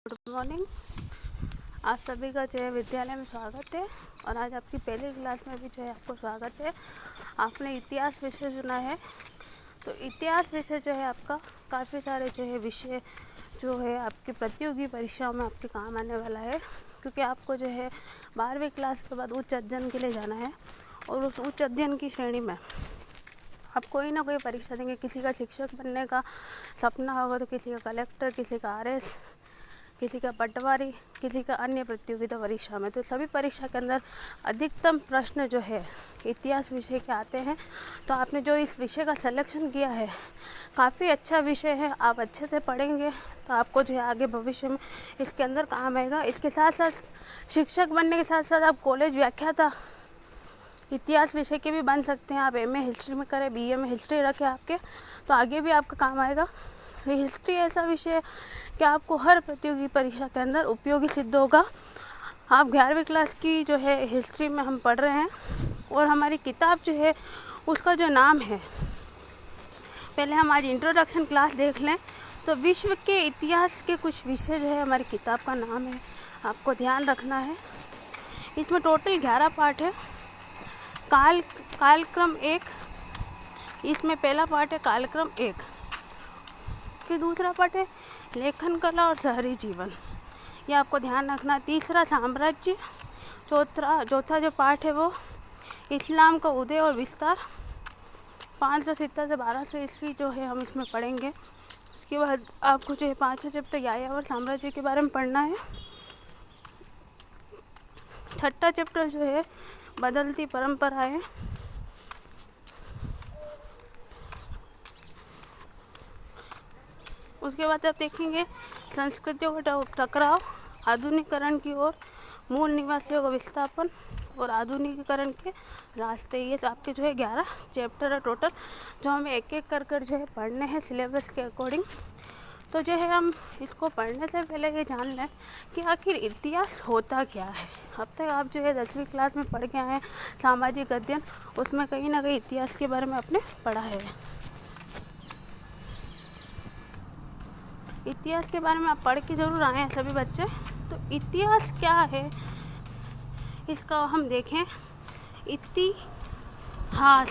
Good morning. आप सभी का जो है विद्यालय में स्वागत है और आज आपकी पहली क्लास में भी जो है आपको स्वागत है। आपने इतिहास विषय चुना है, तो इतिहास विषय जो है आपका काफ़ी सारे जो है विषय जो है आपकी प्रतियोगी परीक्षाओं में आपके काम आने वाला है, क्योंकि आपको जो है 12वीं क्लास के बाद उच्च अध्ययन के लिए जाना है और उस उच्च अध्ययन की श्रेणी में आप कोई ना कोई परीक्षा देंगे। किसी का शिक्षक बनने का सपना होगा तो किसी का कलेक्टर, किसी का आरएस, किसी का पटवारी, किसी का अन्य प्रतियोगिता परीक्षा में। तो सभी परीक्षा के अंदर अधिकतम प्रश्न जो है इतिहास विषय के आते हैं। तो आपने जो इस विषय का सिलेक्शन किया है काफ़ी अच्छा विषय है, आप अच्छे से पढ़ेंगे तो आपको जो है आगे भविष्य में इसके अंदर काम आएगा। इसके साथ साथ शिक्षक बनने के साथ साथ आप कॉलेज व्याख्याता इतिहास विषय के भी बन सकते हैं। आप एमए हिस्ट्री में करें, बीए में हिस्ट्री रखें आपके, तो आगे भी आपका काम आएगा। हिस्ट्री ऐसा विषय है कि आपको हर प्रतियोगी परीक्षा के अंदर उपयोगी सिद्ध होगा। आप 11वीं क्लास की जो है हिस्ट्री में हम पढ़ रहे हैं और हमारी किताब जो है उसका जो नाम है, पहले हम आज इंट्रोडक्शन क्लास देख लें। तो विश्व के इतिहास के कुछ विषय जो है हमारी किताब का नाम है, आपको ध्यान रखना है। इसमें टोटल 11 पार्ट है। कालक्रम 1, इसमें पहला पार्ट है कालक्रम 1। फिर दूसरा पार्ट है लेखन कला और शहरी जीवन, ये आपको ध्यान रखना। तीसरा साम्राज्य। चौथा जो पार्ट है वो इस्लाम का उदय और विस्तार, 570 से 1200 ईस्वी जो है हम इसमें पढ़ेंगे। उसके बाद आपको जो है 5वां चैप्टर यायावर साम्राज्य के बारे में पढ़ना है। 6ठा चैप्टर जो है बदलती परंपराएं। उसके बाद आप देखेंगे संस्कृतियों का टकराव, आधुनिकीकरण की ओर, मूल निवासियों का विस्थापन और आधुनिकीकरण के रास्ते। ये आपके जो है 11 चैप्टर है टोटल, जो हमें एक एक कर जो है पढ़ने हैं सिलेबस के अकॉर्डिंग। तो जो है हम इसको पढ़ने से पहले ये जान लें कि आखिर इतिहास होता क्या है। अब तक आप जो है 10वीं क्लास में पढ़ के आए हैं सामाजिक अध्ययन, उसमें कहीं ना कहीं इतिहास के बारे में आपने पढ़ा है। इतिहास के बारे में आप पढ़ के ज़रूर आए हैं सभी बच्चे। तो इतिहास क्या है इसका हम देखें। इतिहास,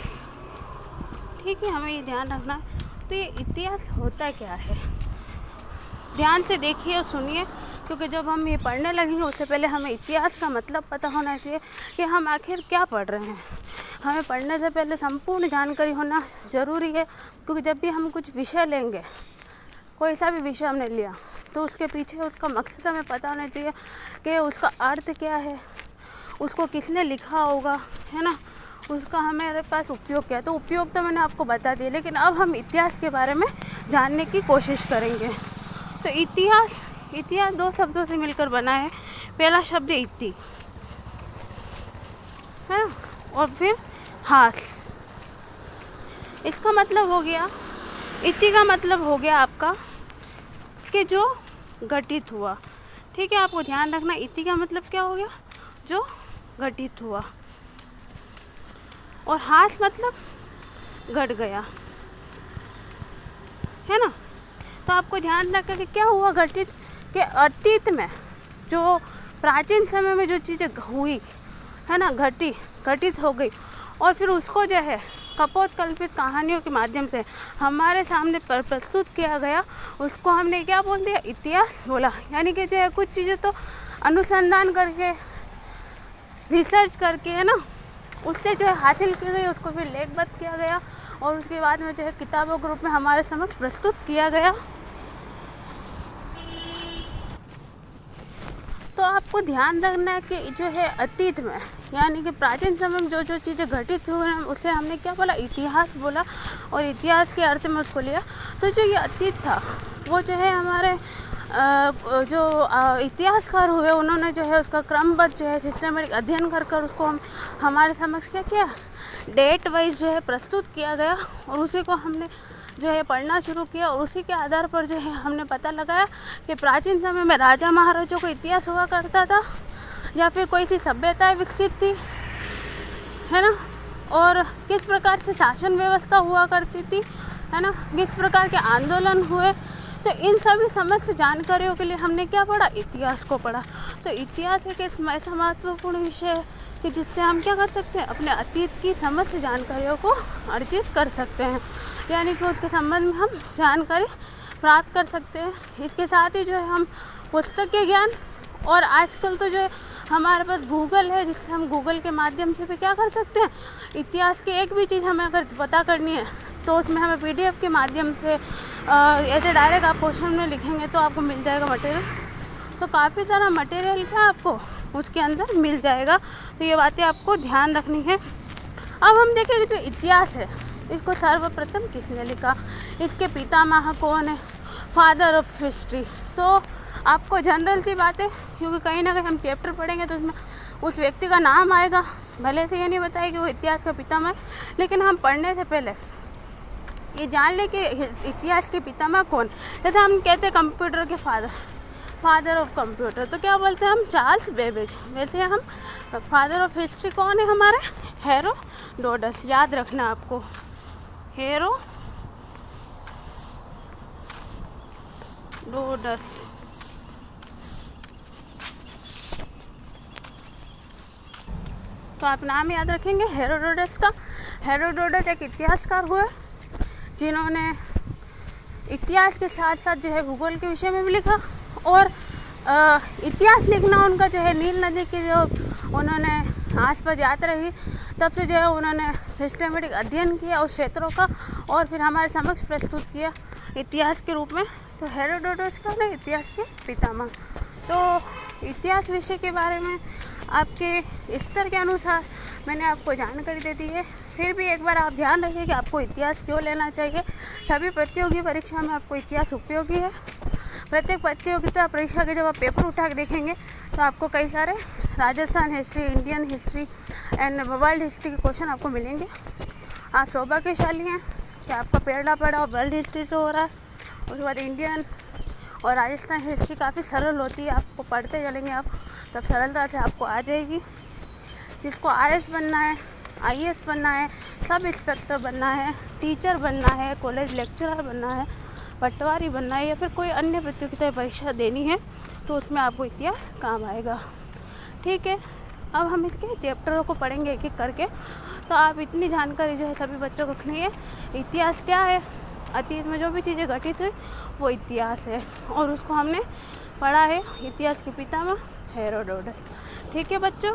ठीक है, हमें ये ध्यान रखना है। तो ये इतिहास होता क्या है, ध्यान से देखिए और सुनिए, क्योंकि जब हम ये पढ़ने लगेंगे उससे पहले हमें इतिहास का मतलब पता होना चाहिए कि हम आखिर क्या पढ़ रहे हैं। हमें पढ़ने से पहले संपूर्ण जानकारी होना ज़रूरी है, क्योंकि जब भी हम कुछ विषय लेंगे, कोई सा भी विषय हमने लिया, तो उसके पीछे उसका मकसद हमें पता होना चाहिए कि उसका अर्थ क्या है, उसको किसने लिखा होगा, है ना, उसका हमारे पास उपयोग क्या है। तो उपयोग तो मैंने आपको बता दिया, लेकिन अब हम इतिहास के बारे में जानने की कोशिश करेंगे। तो इतिहास 2 शब्दों से मिलकर बना है। पहला शब्द इति है ना, और फिर हास। इसका मतलब हो गया, इति का मतलब हो गया आपका कि जो घटित हुआ, ठीक है, आपको ध्यान रखना। इति का मतलब क्या हो गया, जो घटित हुआ, और हास मतलब घट गया, है ना। तो आपको ध्यान रखना कि क्या हुआ घटित, के अतीत में जो प्राचीन समय में जो चीज़ें हुई है ना, घटित हो गई, और फिर उसको जो है कपोतकल्पित कहानियों के माध्यम से हमारे सामने प्रस्तुत किया गया, उसको हमने क्या बोल दिया, इतिहास बोला। यानी कि जो है कुछ चीज़ें तो अनुसंधान करके, रिसर्च करके, है ना, उससे जो है हासिल की गई, उसको फिर लेखबद्ध किया गया और उसके बाद में जो है किताबों के रूप में हमारे समक्ष प्रस्तुत किया गया। तो आपको ध्यान रखना है कि जो है अतीत में, यानी कि प्राचीन समय में जो जो चीज़ें घटित हुई हैं उसे हमने क्या बोला, इतिहास बोला, और इतिहास के अर्थ में उसको लिया। तो जो ये अतीत था वो जो है हमारे जो इतिहासकार हुए, उन्होंने जो है उसका क्रमबद्ध जो है सिस्टमेटिक अध्ययन कर उसको हमारे समक्ष क्या किया, डेट वाइज जो है प्रस्तुत किया गया, और उसी को हमने जो है पढ़ना शुरू किया। और उसी के आधार पर जो है हमने पता लगाया कि प्राचीन समय में राजा महाराजों को इतिहास हुआ करता था, या फिर कोई सी सभ्यताएं विकसित थी, है ना, और किस प्रकार से शासन व्यवस्था हुआ करती थी, है ना, किस प्रकार के आंदोलन हुए, तो इन सभी समस्त जानकारियों के लिए हमने क्या पढ़ा, इतिहास को पढ़ा। तो इतिहास एक ऐसा महत्वपूर्ण विषय है कि जिससे हम क्या कर सकते हैं, अपने अतीत की समस्त जानकारियों को अर्जित कर सकते हैं, यानी कि उसके संबंध में हम जानकारी प्राप्त कर सकते हैं। इसके साथ ही जो है हम पुस्तक के ज्ञान, और आजकल तो जो है हमारे पास गूगल है, जिससे हम गूगल के माध्यम से भी क्या कर सकते हैं, इतिहास की एक भी चीज़ हमें अगर पता करनी है तो उसमें हमें PDF के माध्यम से ऐसे डायरेक्ट आप क्वेश्चन में लिखेंगे तो आपको मिल जाएगा मटेरियल। तो काफ़ी सारा मटेरियल क्या आपको उसके अंदर मिल जाएगा। तो ये बातें आपको ध्यान रखनी है। अब हम देखेंगे जो इतिहास है, इसको सर्वप्रथम किसने लिखा, इसके पितामह कौन है, फादर ऑफ हिस्ट्री। तो आपको जनरल सी बात है, क्योंकि कहीं ना कहीं हम चैप्टर पढ़ेंगे तो उसमें उस व्यक्ति का नाम आएगा, भले से ये नहीं बताया कि वो इतिहास का पितामह है, लेकिन हम पढ़ने से पहले ये जान लें कि इतिहास के पितामह कौन। जैसे हम कहते हैं कंप्यूटर के फादर ऑफ कंप्यूटर, तो क्या बोलते हैं हम, चार्ल्स बेबेज। वैसे हम फादर ऑफ हिस्ट्री कौन है हमारे, हेरोडोटस। याद रखना आपको, हेरोडोटस। तो आप नाम याद रखेंगे हेरोडोटस का। हेरोडोटस एक इतिहासकार हुए जिन्होंने इतिहास के साथ साथ जो है भूगोल के विषय में भी लिखा, और इतिहास लिखना उनका जो है नील नदी के जो उन्होंने आसपास यात्रा की, तब से जो है उन्होंने सिस्टमेटिक अध्ययन किया उस क्षेत्रों का, और फिर हमारे समक्ष प्रस्तुत किया इतिहास के रूप में। तो हेरोडोटस का ना इतिहास के पितामह। तो इतिहास विषय के बारे में आपके स्तर के अनुसार मैंने आपको जानकारी दे दी है। फिर भी एक बार आप ध्यान रखिए कि आपको इतिहास क्यों लेना चाहिए। सभी प्रतियोगी परीक्षा में आपको इतिहास उपयोगी है। प्रत्येक प्रतियोगिता परीक्षा के जब आप पेपर उठा के देखेंगे तो आपको कई सारे Rajasthan history, Indian history and world history के क्वेश्चन आपको मिलेंगे। आप सौभाग्यशाली हैं कि आपका पहला पढ़ा वर्ल्ड हिस्ट्री से हो रहा है। उसके बाद इंडियन और राजस्थान हिस्ट्री काफ़ी सरल होती है, आपको पढ़ते चलेंगे आप, तब सरलता से आपको आ जाएगी। जिसको RS बनना है, IAS बनना है, सब इंस्पेक्टर बनना है, टीचर बनना है, कॉलेज लेक्चरर बनना है, पटवारी बनना है, या फिर कोई अन्य प्रतियोगिता परीक्षा देनी है, तो उसमें आपको इतिहास काम आएगा। ठीक है, अब हम इसके चैप्टरों को पढ़ेंगे एक एक करके। तो आप इतनी जानकारी जो है सभी बच्चों को रखनी है। इतिहास क्या है, अतीत में जो भी चीज़ें घटित हुई वो इतिहास है, और उसको हमने पढ़ा है इतिहास के पितामह हेरोडोटस। ठीक है बच्चों।